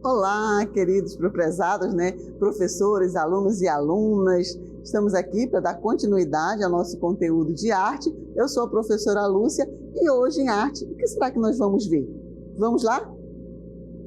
Olá, queridos prezados, professores, alunos e alunas. Estamos aqui para dar continuidade ao nosso conteúdo de arte. Eu sou a professora Lúcia e hoje em arte, o que será que nós vamos ver? Vamos lá?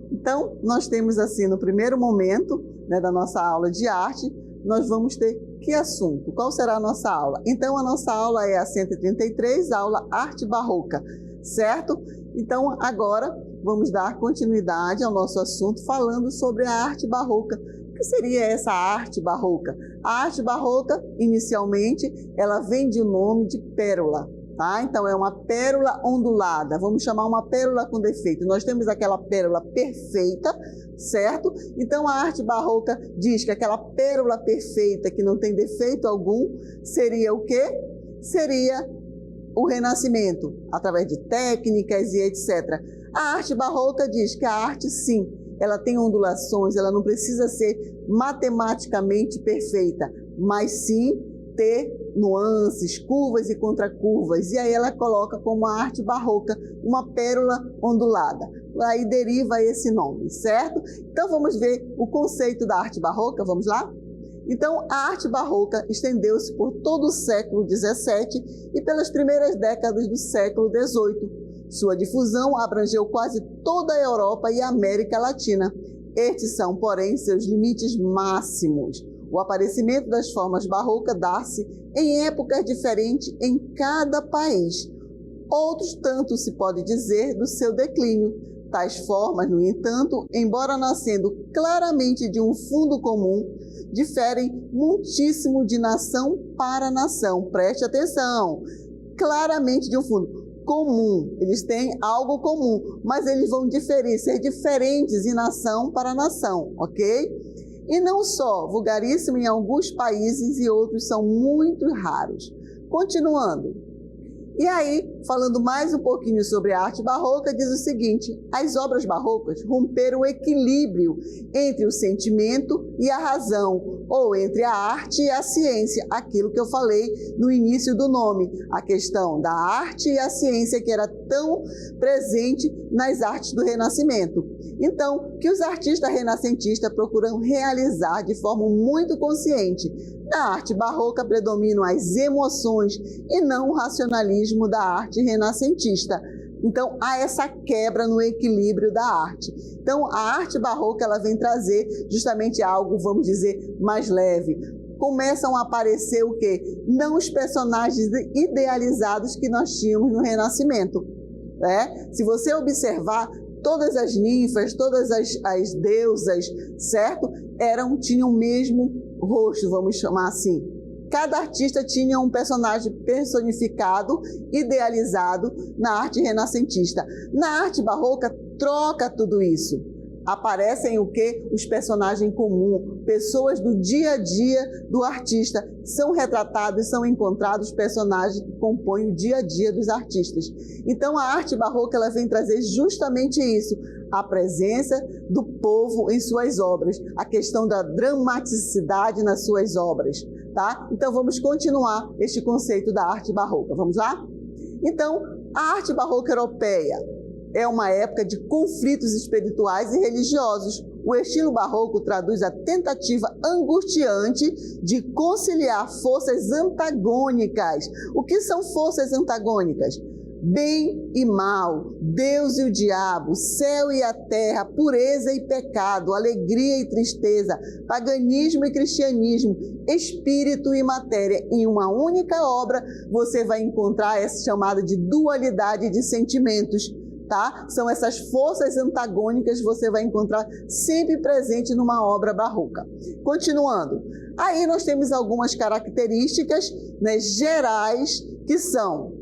Então, nós temos assim, no primeiro momento da nossa aula de arte, nós vamos ter que assunto? Qual será a nossa aula? Então, a nossa aula é a 133, aula Arte Barroca, certo? Então, agora vamos dar continuidade ao nosso assunto falando sobre a arte barroca. O que seria essa arte barroca? A arte barroca, inicialmente, ela vem de um nome de pérola, tá? Então, é uma pérola ondulada, vamos chamar uma pérola com defeito. Nós temos aquela pérola perfeita, certo? Então, a arte barroca diz que aquela pérola perfeita, que não tem defeito algum, seria o quê? Seria o Renascimento, através de técnicas e etc. A arte barroca diz que a arte, sim, ela tem ondulações, ela não precisa ser matematicamente perfeita, mas sim ter nuances, curvas e contracurvas. E aí ela coloca como a arte barroca uma pérola ondulada. Aí deriva esse nome, certo? Então vamos ver o conceito da arte barroca, vamos lá? Então, a arte barroca estendeu-se por todo o século XVII e pelas primeiras décadas do século XVIII. Sua difusão abrangeu quase toda a Europa e a América Latina. Estes são, porém, seus limites máximos. O aparecimento das formas barrocas dá-se em épocas diferentes em cada país. Outros tanto se pode dizer do seu declínio. Tais formas, no entanto, embora nascendo claramente de um fundo comum, diferem muitíssimo de nação para nação. Preste atenção, claramente de um fundo comum, eles têm algo comum, mas eles vão diferir, ser diferentes de nação para nação, ok? E não só, vulgaríssimo em alguns países e outros são muito raros. Continuando. E aí, falando mais um pouquinho sobre a arte barroca, diz o seguinte: as obras barrocas romperam o equilíbrio entre o sentimento e a razão, ou entre a arte e a ciência, aquilo que eu falei no início do nome, a questão da arte e a ciência que era tão presente nas artes do Renascimento. Então, que os artistas renascentistas procuram realizar de forma muito consciente. Na arte barroca predominam as emoções e não o racionalismo da arte renascentista. Então, há essa quebra no equilíbrio da arte. Então, a arte barroca ela vem trazer justamente algo, vamos dizer, mais leve. Começam a aparecer o quê? Não os personagens idealizados que nós tínhamos no Renascimento. Se você observar, todas as ninfas, todas as deusas, certo? Tinham o mesmo rosto, vamos chamar assim. Cada artista tinha um personagem personificado, idealizado na arte renascentista. Na arte barroca, troca tudo isso. Aparecem o quê? Os personagens comuns, pessoas do dia a dia do artista. São retratados e são encontrados personagens que compõem o dia a dia dos artistas. Então, a arte barroca ela vem trazer justamente isso, a presença do povo em suas obras, a questão da dramaticidade nas suas obras, tá? Então, vamos continuar este conceito da arte barroca. Vamos lá? Então, a arte barroca europeia é uma época de conflitos espirituais e religiosos. O estilo barroco traduz a tentativa angustiante de conciliar forças antagônicas. O que são forças antagônicas? Bem e mal, Deus e o diabo, céu e a terra, pureza e pecado, alegria e tristeza, paganismo e cristianismo, espírito e matéria. Em uma única obra você vai encontrar essa chamada de dualidade de sentimentos. Tá? São essas forças antagônicas que você vai encontrar sempre presente numa obra barroca. Continuando, aí nós temos algumas características gerais que são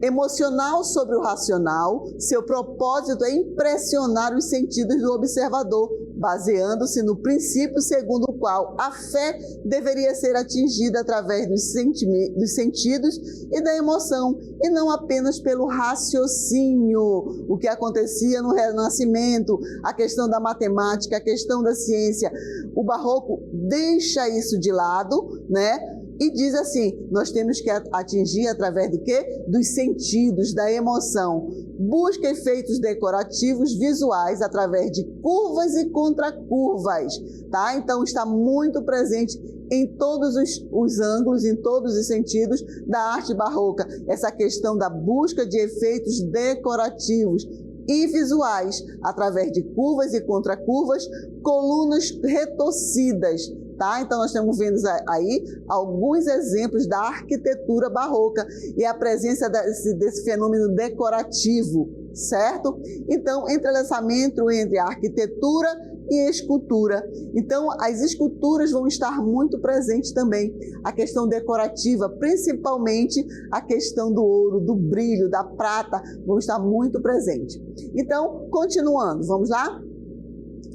emocional sobre o racional, seu propósito é impressionar os sentidos do observador, baseando-se no princípio segundo o qual a fé deveria ser atingida através dos sentidos e da emoção, e não apenas pelo raciocínio, o que acontecia no Renascimento, a questão da matemática, a questão da ciência. O barroco deixa isso de lado, E diz assim, nós temos que atingir através do quê? Dos sentidos, da emoção. Busca efeitos decorativos visuais através de curvas e contracurvas, tá? Então está muito presente em todos os ângulos, em todos os sentidos da arte barroca. Essa questão da busca de efeitos decorativos e visuais através de curvas e contracurvas, colunas retorcidas, tá? Então nós estamos vendo aí alguns exemplos da arquitetura barroca e a presença desse fenômeno decorativo, certo? Então, entrelaçamento entre a arquitetura e escultura. Então, as esculturas vão estar muito presentes também. A questão decorativa, principalmente a questão do ouro, do brilho, da prata, vão estar muito presentes. Então, continuando, vamos lá?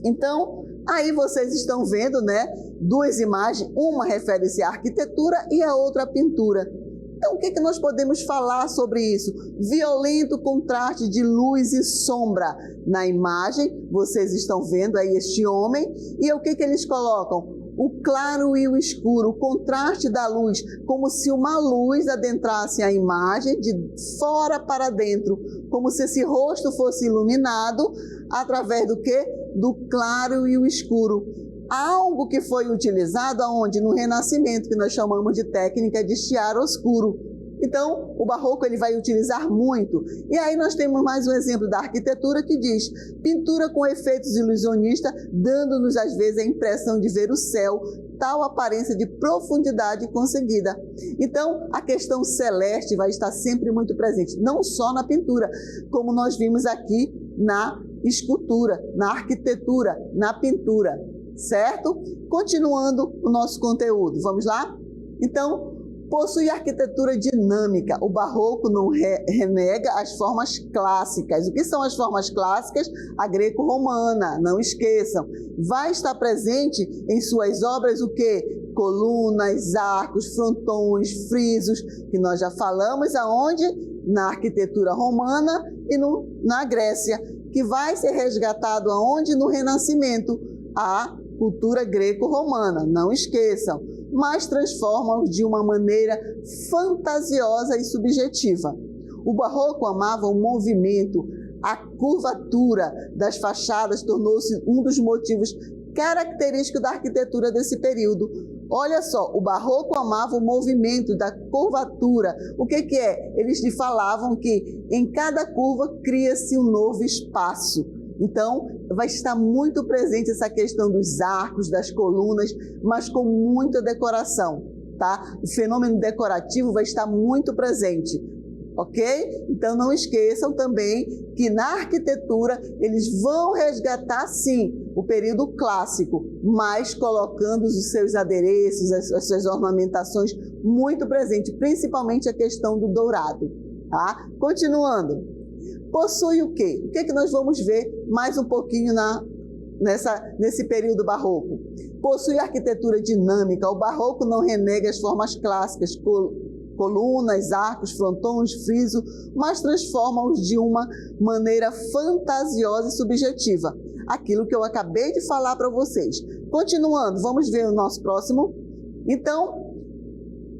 Então, aí vocês estão vendo, né, duas imagens, uma refere-se à arquitetura e a outra à pintura. Então, o que nós podemos falar sobre isso? Violento contraste de luz e sombra. Na imagem, vocês estão vendo aí este homem, e o que eles colocam? O claro e o escuro, o contraste da luz, como se uma luz adentrasse a imagem de fora para dentro, como se esse rosto fosse iluminado através do quê? Do claro e o escuro. Algo que foi utilizado aonde? No Renascimento, que nós chamamos de técnica de chiaroscuro. Então, o barroco ele vai utilizar muito. E aí nós temos mais um exemplo da arquitetura que diz: pintura com efeitos ilusionistas, dando-nos às vezes a impressão de ver o céu, tal aparência de profundidade conseguida. Então, a questão celeste vai estar sempre muito presente, não só na pintura, como nós vimos aqui na escultura, na arquitetura, na pintura. Certo? Continuando o nosso conteúdo, vamos lá? Então, possui arquitetura dinâmica. O barroco não renega as formas clássicas. O que são as formas clássicas? A greco-romana, não esqueçam. Vai estar presente em suas obras o quê? Colunas, arcos, frontões, frisos, que nós já falamos aonde? Na arquitetura romana e na Grécia, que vai ser resgatado aonde? No Renascimento, a cultura greco-romana, não esqueçam, mas transforma-os de uma maneira fantasiosa e subjetiva. O barroco amava o movimento, a curvatura das fachadas tornou-se um dos motivos característicos da arquitetura desse período. Olha só, o barroco amava o movimento da curvatura. O que é? Eles lhe falavam que em cada curva cria-se um novo espaço. Então, vai estar muito presente essa questão dos arcos, das colunas, mas com muita decoração, tá? O fenômeno decorativo vai estar muito presente, ok? Então, não esqueçam também que na arquitetura eles vão resgatar, sim, o período clássico, mas colocando os seus adereços, as suas ornamentações muito presente, principalmente a questão do dourado, tá? Continuando. Possui o quê? O que é que nós vamos ver mais um pouquinho nesse período barroco? Possui arquitetura dinâmica. O barroco não renega as formas clássicas, colunas, arcos, frontões, friso, mas transforma-os de uma maneira fantasiosa e subjetiva. Aquilo que eu acabei de falar para vocês. Continuando, vamos ver o nosso próximo. Então,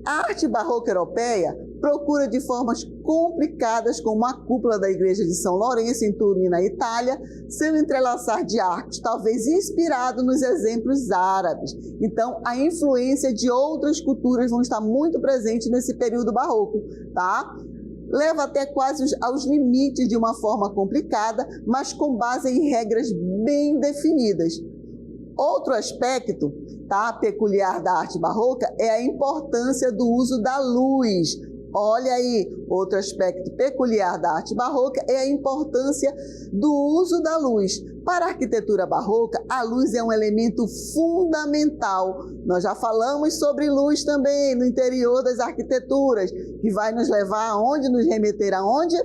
a arte barroca europeia procura de formas complicadas, como a cúpula da igreja de São Lourenço, em Turim, na Itália, seu entrelaçar de arcos, talvez inspirado nos exemplos árabes. Então, a influência de outras culturas vão estar muito presente nesse período barroco, tá? Leva até quase aos limites de uma forma complicada, mas com base em regras bem definidas. Outro aspecto, tá, peculiar da arte barroca é a importância do uso da luz. Olha aí, outro aspecto peculiar da arte barroca é a importância do uso da luz. Para a arquitetura barroca, a luz é um elemento fundamental. Nós já falamos sobre luz também no interior das arquiteturas, que vai nos levar aonde? Nos remeter aonde?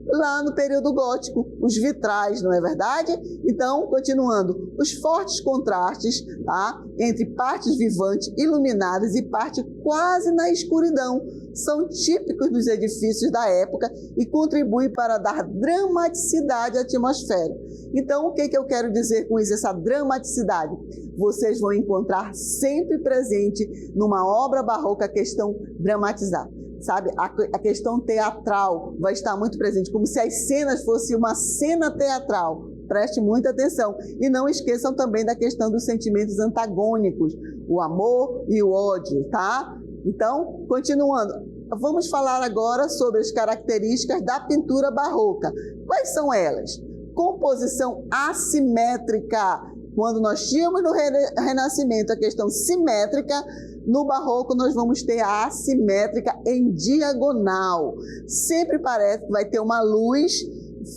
lá no período gótico, os vitrais, não é verdade? Então, continuando, os fortes contrastes, tá, entre partes vivantes iluminadas e parte quase na escuridão são típicos dos edifícios da época e contribuem para dar dramaticidade à atmosfera. Então, o que eu quero dizer com isso, essa dramaticidade? Vocês vão encontrar sempre presente numa obra barroca a questão dramatizada. Sabe, a questão teatral vai estar muito presente, como se as cenas fossem uma cena teatral. Preste muita atenção. E não esqueçam também da questão dos sentimentos antagônicos, o amor e o ódio, tá? Então, continuando, vamos falar agora sobre as características da pintura barroca. Quais são elas? Composição assimétrica. Quando nós tínhamos no Renascimento a questão simétrica, no Barroco nós vamos ter a assimétrica em diagonal. Sempre parece que vai ter uma luz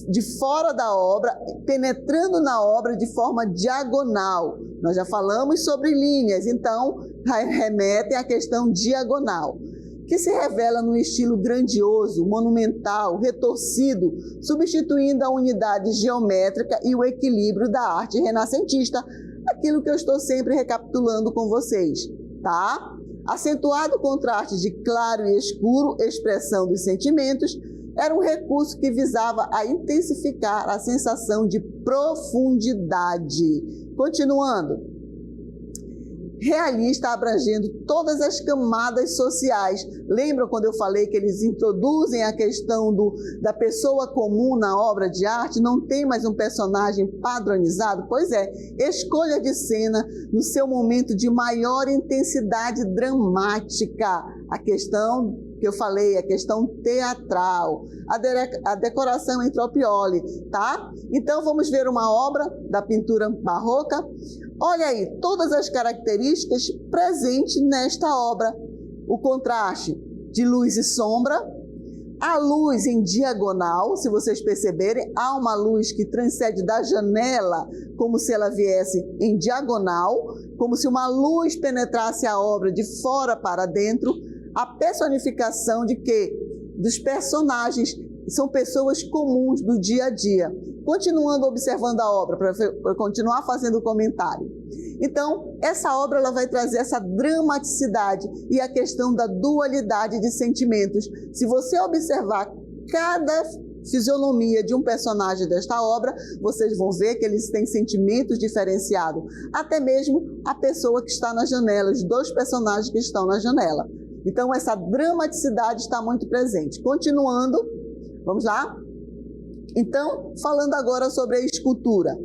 de fora da obra, penetrando na obra de forma diagonal. Nós já falamos sobre linhas, então remetem à questão diagonal, que se revela num estilo grandioso, monumental, retorcido, substituindo a unidade geométrica e o equilíbrio da arte renascentista, aquilo que eu estou sempre recapitulando com vocês, tá? Acentuado contraste de claro e escuro, expressão dos sentimentos, era um recurso que visava a intensificar a sensação de profundidade. Continuando. Realista, abrangendo todas as camadas sociais. Lembram quando eu falei que eles introduzem a questão da pessoa comum na obra de arte? Não tem mais um personagem padronizado? Pois é, escolha de cena no seu momento de maior intensidade dramática. A questão que eu falei, a questão teatral, a decoração em tropioli, tá? Então vamos ver uma obra da pintura barroca. Olha aí, todas as características presentes nesta obra. O contraste de luz e sombra, a luz em diagonal, se vocês perceberem, há uma luz que transcende da janela, como se ela viesse em diagonal, como se uma luz penetrasse a obra de fora para dentro. A personificação de quê? Dos personagens, são pessoas comuns do dia a dia. Continuando observando a obra, para continuar fazendo o comentário. Então, essa obra ela vai trazer essa dramaticidade e a questão da dualidade de sentimentos. Se você observar cada fisionomia de um personagem desta obra, vocês vão ver que eles têm sentimentos diferenciados. Até mesmo a pessoa que está na janela, os dois personagens que estão na janela. Então, essa dramaticidade está muito presente. Continuando, vamos lá? Então, falando agora sobre a escultura.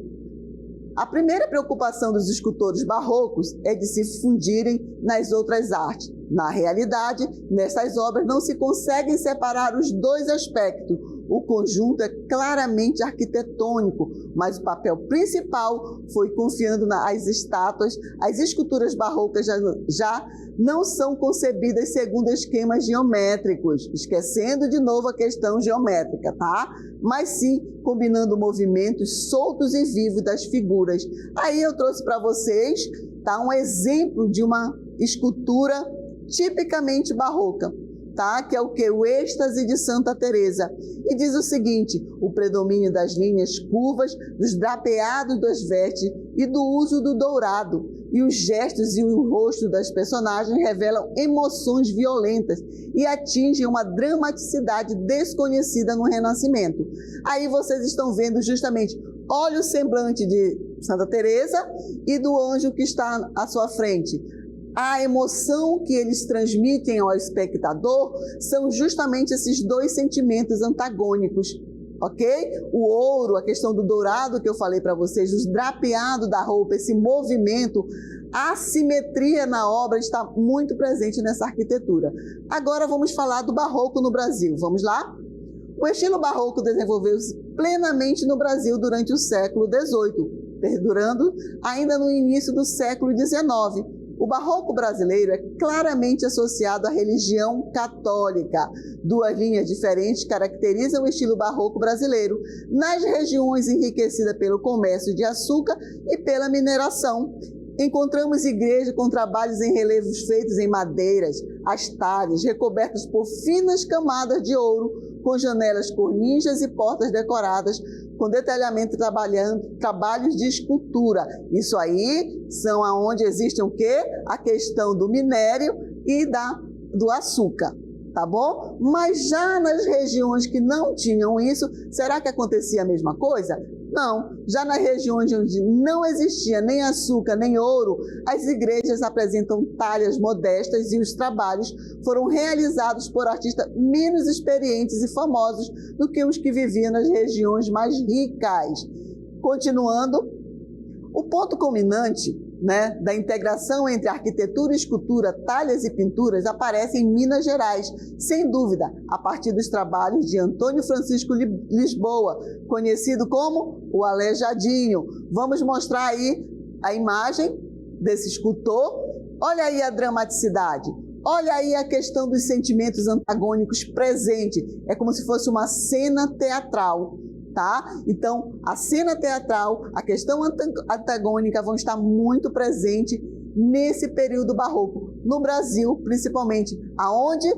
A primeira preocupação dos escultores barrocos é de se fundirem nas outras artes. Na realidade, nessas obras não se conseguem separar os dois aspectos. O conjunto é claramente arquitetônico, mas o papel principal foi confiando às estátuas. As esculturas barrocas já não são concebidas segundo esquemas geométricos, esquecendo de novo a questão geométrica, tá? Mas sim combinando movimentos soltos e vivos das figuras. Aí eu trouxe para vocês, tá, um exemplo de uma escultura tipicamente barroca, tá? Que é o que? O êxtase de Santa Teresa. E diz o seguinte: o predomínio das linhas curvas, dos drapeados das vestes e do uso do dourado. E os gestos e o rosto das personagens revelam emoções violentas e atingem uma dramaticidade desconhecida no Renascimento. Aí vocês estão vendo justamente, olha o semblante de Santa Teresa e do anjo que está à sua frente. A emoção que eles transmitem ao espectador são justamente esses dois sentimentos antagônicos, ok? O ouro, a questão do dourado que eu falei para vocês, os drapeados da roupa, esse movimento, a simetria na obra está muito presente nessa arquitetura. Agora vamos falar do barroco no Brasil, vamos lá? O estilo barroco desenvolveu-se plenamente no Brasil durante o século XVIII, perdurando ainda no início do século XIX. O barroco brasileiro é claramente associado à religião católica. Duas linhas diferentes caracterizam o estilo barroco brasileiro, nas regiões enriquecidas pelo comércio de açúcar e pela mineração. Encontramos igrejas com trabalhos em relevos feitos em madeiras, as talhas, recobertas por finas camadas de ouro, com janelas cornichas e portas decoradas com detalhamento trabalhando trabalhos de escultura. Isso aí são aonde existe o quê? A questão do minério e do açúcar, tá bom? Mas já nas regiões que não tinham isso, será que acontecia a mesma coisa? Não, já nas regiões onde não existia nem açúcar nem ouro, as igrejas apresentam talhas modestas e os trabalhos foram realizados por artistas menos experientes e famosos do que os que viviam nas regiões mais ricas. Continuando, o ponto culminante, né, da integração entre arquitetura, escultura, talhas e pinturas aparece em Minas Gerais, sem dúvida, a partir dos trabalhos de Antônio Francisco Lisboa, conhecido como o Aleijadinho. Vamos mostrar aí a imagem desse escultor. Olha aí a dramaticidade. Olha aí a questão dos sentimentos antagônicos presente. É como se fosse uma cena teatral. Tá? Então, a cena teatral, a questão antagônica vão estar muito presentes nesse período barroco, no Brasil principalmente. Aonde?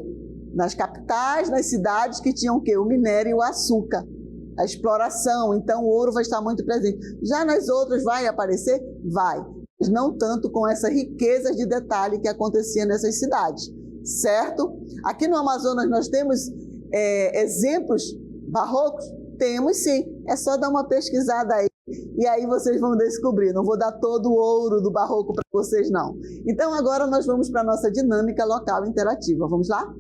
Nas capitais, nas cidades que tinham o quê? O minério e o açúcar, a exploração. Então, o ouro vai estar muito presente. Já nas outras vai aparecer? Vai. Mas não tanto com essa riqueza de detalhe que acontecia nessas cidades, certo? Aqui no Amazonas nós temos exemplos barrocos? Temos sim, é só dar uma pesquisada aí e aí vocês vão descobrir. Não vou dar todo o ouro do barroco para vocês não. Então agora nós vamos para a nossa dinâmica local interativa. Vamos lá?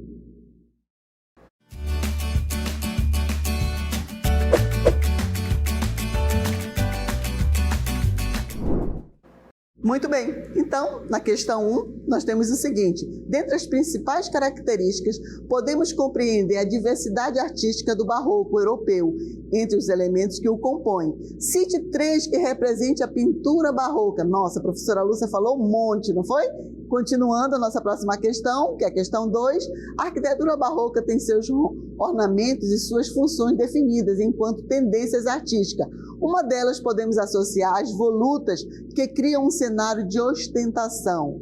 Muito bem, então, na questão 1, nós temos o seguinte: dentre as principais características, podemos compreender a diversidade artística do barroco europeu, entre os elementos que o compõem. Cite 3 que representem a pintura barroca. Nossa, a professora Lúcia falou um monte, não foi? Continuando a nossa próxima questão, que é a questão 2, a arquitetura barroca tem seus ornamentos e suas funções definidas enquanto tendências artísticas. Uma delas podemos associar às volutas, que criam um cenário de ostentação.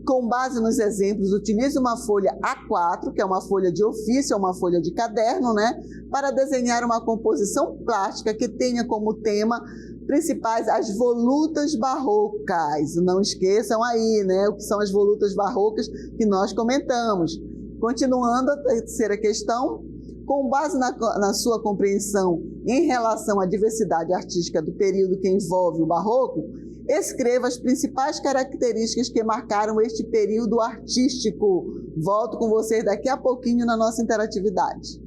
Com base nos exemplos, utilize uma folha A4, que é uma folha de ofício, uma folha de caderno, né, para desenhar uma composição plástica que tenha como tema principais as volutas barrocas. Não esqueçam aí, né, o que são as volutas barrocas que nós comentamos. Continuando a terceira questão, com base na sua compreensão em relação à diversidade artística do período que envolve o barroco, escreva as principais características que marcaram este período artístico. Volto com vocês daqui a pouquinho na nossa interatividade.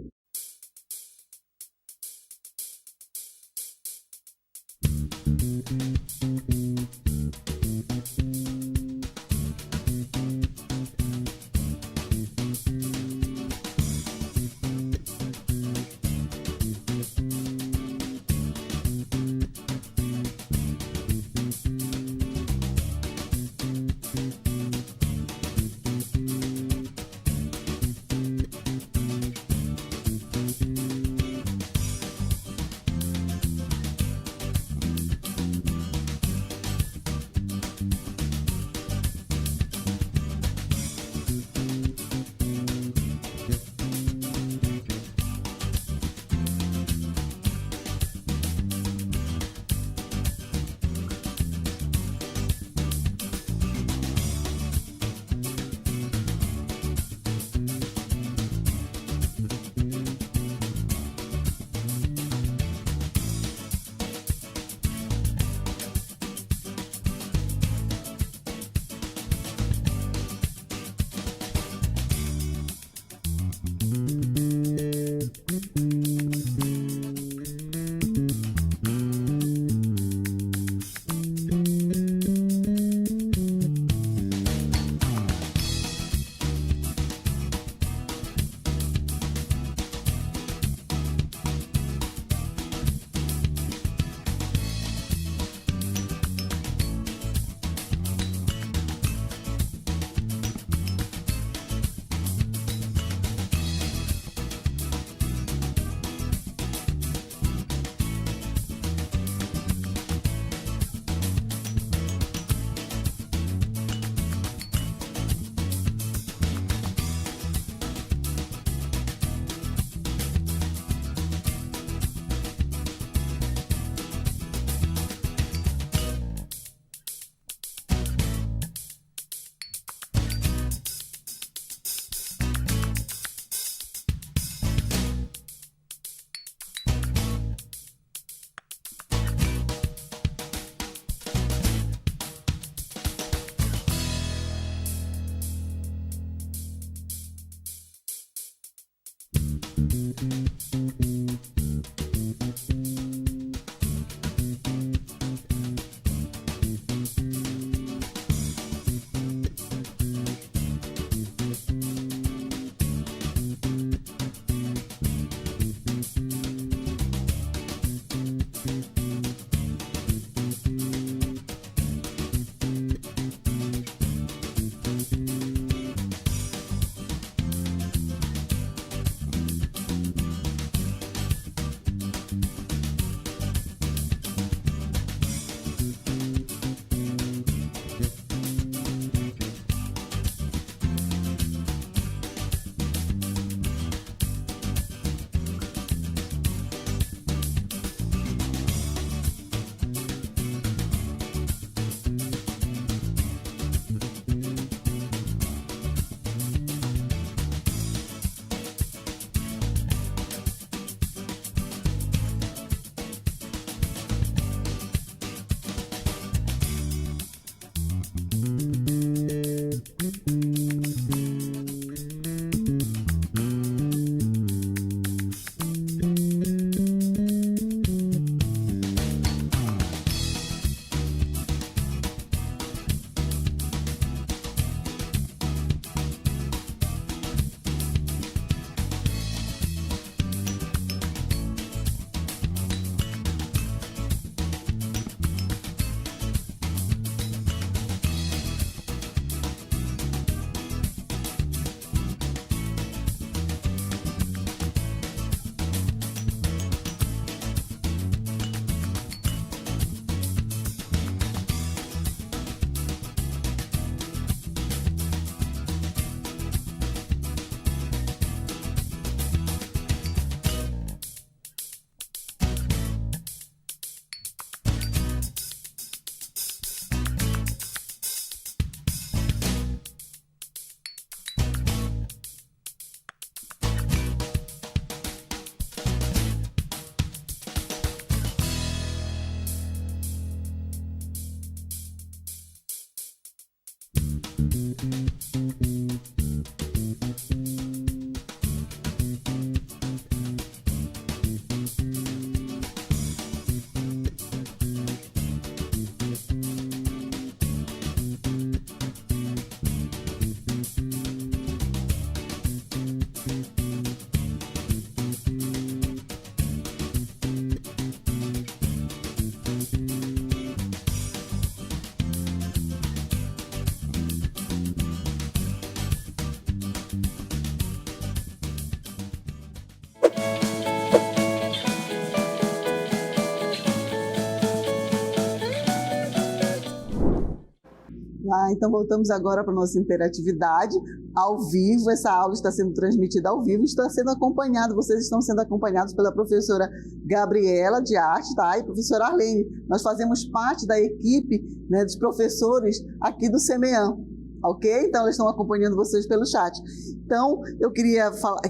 Então voltamos agora para a nossa interatividade ao vivo. Essa aula está sendo transmitida ao vivo, está sendo acompanhada, vocês estão sendo acompanhados pela professora Gabriela de arte, tá? E professora Arlene. Nós fazemos parte da equipe, né, dos professores aqui do CEMEAM, ok? Então elas estão acompanhando vocês pelo chat. Então eu queria falar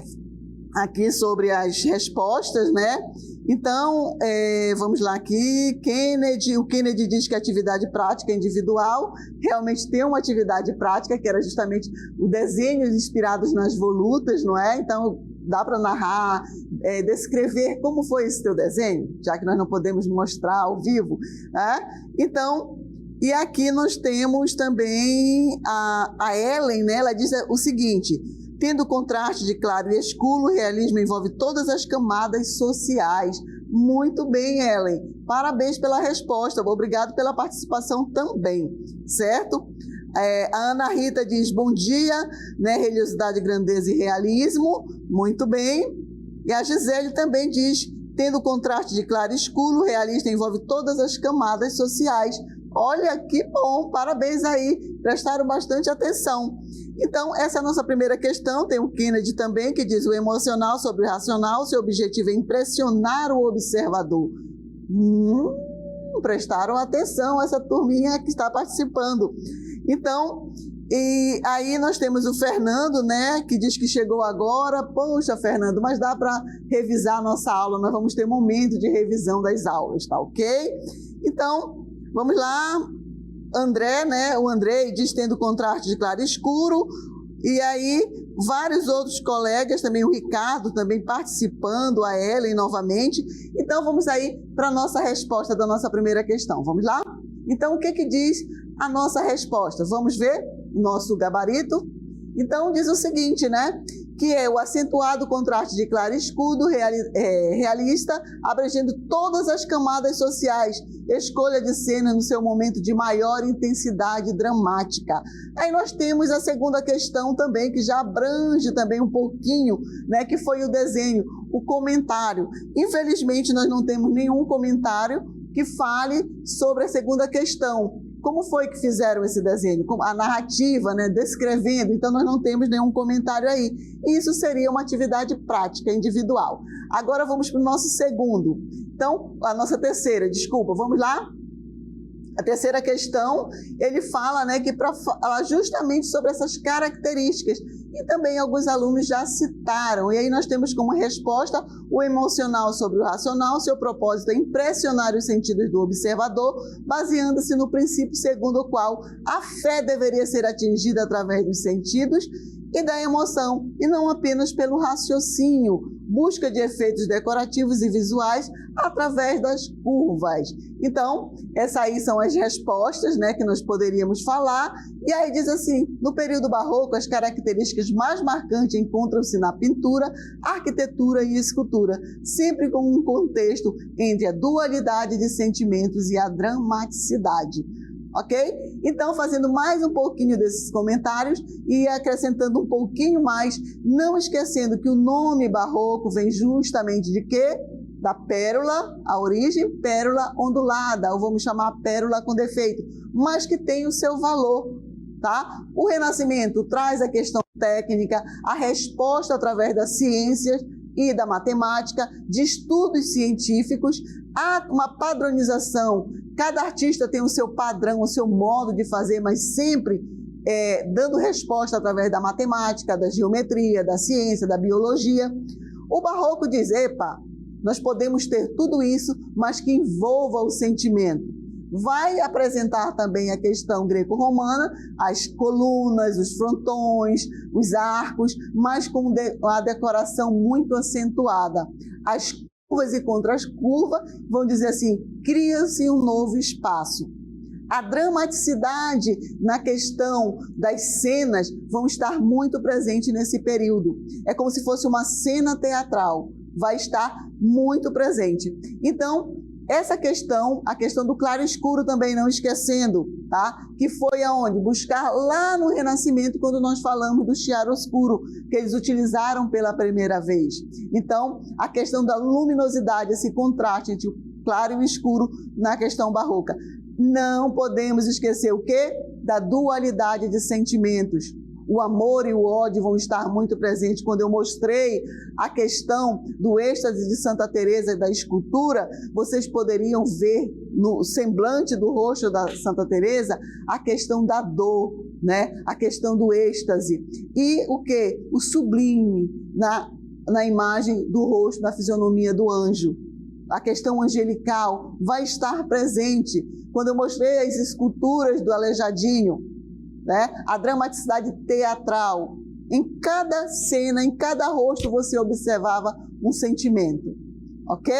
aqui sobre as respostas, né? Então, vamos lá aqui, o Kennedy diz que a atividade prática individual realmente tem uma atividade prática, que era justamente o desenho inspirados nas volutas, não é? Então, dá para narrar, descrever como foi esse teu desenho, já que nós não podemos mostrar ao vivo, né? Então, e aqui nós temos também a Ellen, né? Ela diz o seguinte: tendo contraste de claro e escuro, o realismo envolve todas as camadas sociais. Muito bem, Ellen. Parabéns pela resposta. Obrigado pela participação também, certo? A Ana Rita diz, bom dia, né? Religiosidade, grandeza e realismo. Muito bem. E a Gisele também diz, tendo contraste de claro e escuro, o realista envolve todas as camadas sociais. Olha que bom, parabéns aí, prestaram bastante atenção. Então, essa é a nossa primeira questão. Tem o Kennedy também, que diz o emocional sobre o racional, seu objetivo é impressionar o observador. Prestaram atenção essa turminha que está participando. Então, e aí nós temos o Fernando, né, que diz que chegou agora. Poxa, Fernando, mas dá para revisar a nossa aula, nós vamos ter momento de revisão das aulas, tá ok? Então, vamos lá. André, né? O André diz tendo contraste de claro e escuro. E aí, vários outros colegas, também o Ricardo também participando, a Ellen novamente. Então, vamos aí para a nossa resposta da nossa primeira questão. Vamos lá? Então, o que diz a nossa resposta? Vamos ver o nosso gabarito? Então, diz o seguinte, né? Que é o acentuado contraste de claro e escuro realista, abrangendo todas as camadas sociais, escolha de cena no seu momento de maior intensidade dramática. Aí nós temos a segunda questão também, que já abrange também um pouquinho, né, que foi o desenho, o comentário. Infelizmente, nós não temos nenhum comentário que fale sobre a segunda questão. Como foi que fizeram esse desenho? A narrativa, né, descrevendo, então nós não temos nenhum comentário aí. E isso seria uma atividade prática, individual. Agora vamos para o nosso segundo. Então, a nossa terceira, desculpa, vamos lá? A terceira questão, ele fala, né, que para falar justamente sobre essas características, e também alguns alunos já citaram, e aí nós temos como resposta o emocional sobre o racional, seu propósito é impressionar os sentidos do observador, baseando-se no princípio segundo o qual a fé deveria ser atingida através dos sentidos e da emoção, e não apenas pelo raciocínio, busca de efeitos decorativos e visuais através das curvas. Então, essas aí são as respostas, né, que nós poderíamos falar. E aí diz assim, no período barroco, as características mais marcantes encontram-se na pintura, arquitetura e escultura, sempre com um contexto entre a dualidade de sentimentos e a dramaticidade. Ok? Então, fazendo mais um pouquinho desses comentários e acrescentando um pouquinho mais, não esquecendo que o nome barroco vem justamente de quê? Da pérola, a origem, pérola ondulada, ou vamos chamar pérola com defeito, mas que tem o seu valor, tá? O Renascimento traz a questão técnica, a resposta através das ciências e da matemática, de estudos científicos, há uma padronização. Cada artista tem o seu padrão, o seu modo de fazer, mas sempre dando resposta através da matemática, da geometria, da ciência, da biologia. O Barroco diz, epa, nós podemos ter tudo isso, mas que envolva o sentimento. Vai apresentar também a questão greco-romana, as colunas, os frontões, os arcos, mas com uma decoração muito acentuada. As curvas e contra as curvas, vão dizer assim, cria-se um novo espaço. A dramaticidade na questão das cenas vão estar muito presente nesse período. É como se fosse uma cena teatral, vai estar muito presente. Então, essa questão, a questão do claro e escuro também não esquecendo, tá? Que foi aonde? Buscar lá no Renascimento, quando nós falamos do chiaroscuro, que eles utilizaram pela primeira vez. Então, a questão da luminosidade, esse contraste entre o claro e o escuro na questão barroca. Não podemos esquecer o quê? da dualidade de sentimentos. O amor e o ódio vão estar muito presentes. Quando eu mostrei a questão do êxtase de Santa Teresa e da escultura, vocês poderiam ver no semblante do rosto da Santa Teresa a questão da dor, né? A questão do êxtase. E o quê? O sublime na imagem do rosto, na fisionomia do anjo. A questão angelical vai estar presente. Quando eu mostrei as esculturas do Aleijadinho, né? A dramaticidade teatral. Em cada cena, em cada rosto, você observava um sentimento. Ok?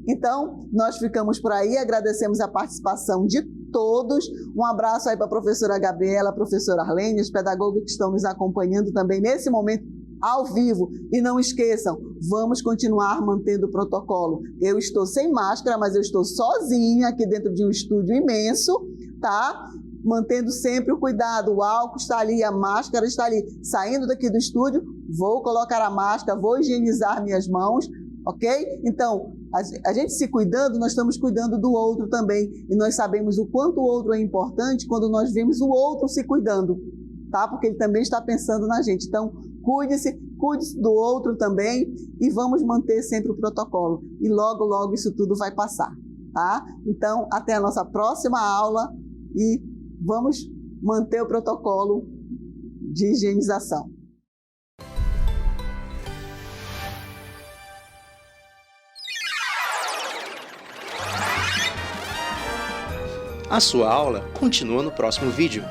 Então, nós ficamos por aí, agradecemos a participação de todos. Um abraço aí para a professora Gabriela, a professora Arlene, os pedagogos que estão nos acompanhando também nesse momento ao vivo. E não esqueçam, vamos continuar mantendo o protocolo. Eu estou sem máscara, mas eu estou sozinha aqui dentro de um estúdio imenso, tá? Mantendo sempre o cuidado, o álcool está ali, a máscara está ali. Saindo daqui do estúdio, vou colocar a máscara, vou higienizar minhas mãos, ok? Então, a gente se cuidando, nós estamos cuidando do outro também. E nós sabemos o quanto o outro é importante quando nós vemos o outro se cuidando, tá? Porque ele também está pensando na gente. Então, cuide-se do outro também e vamos manter sempre o protocolo. E logo, logo isso tudo vai passar, tá? Então, até a nossa próxima aula e vamos manter o protocolo de higienização. A sua aula continua no próximo vídeo.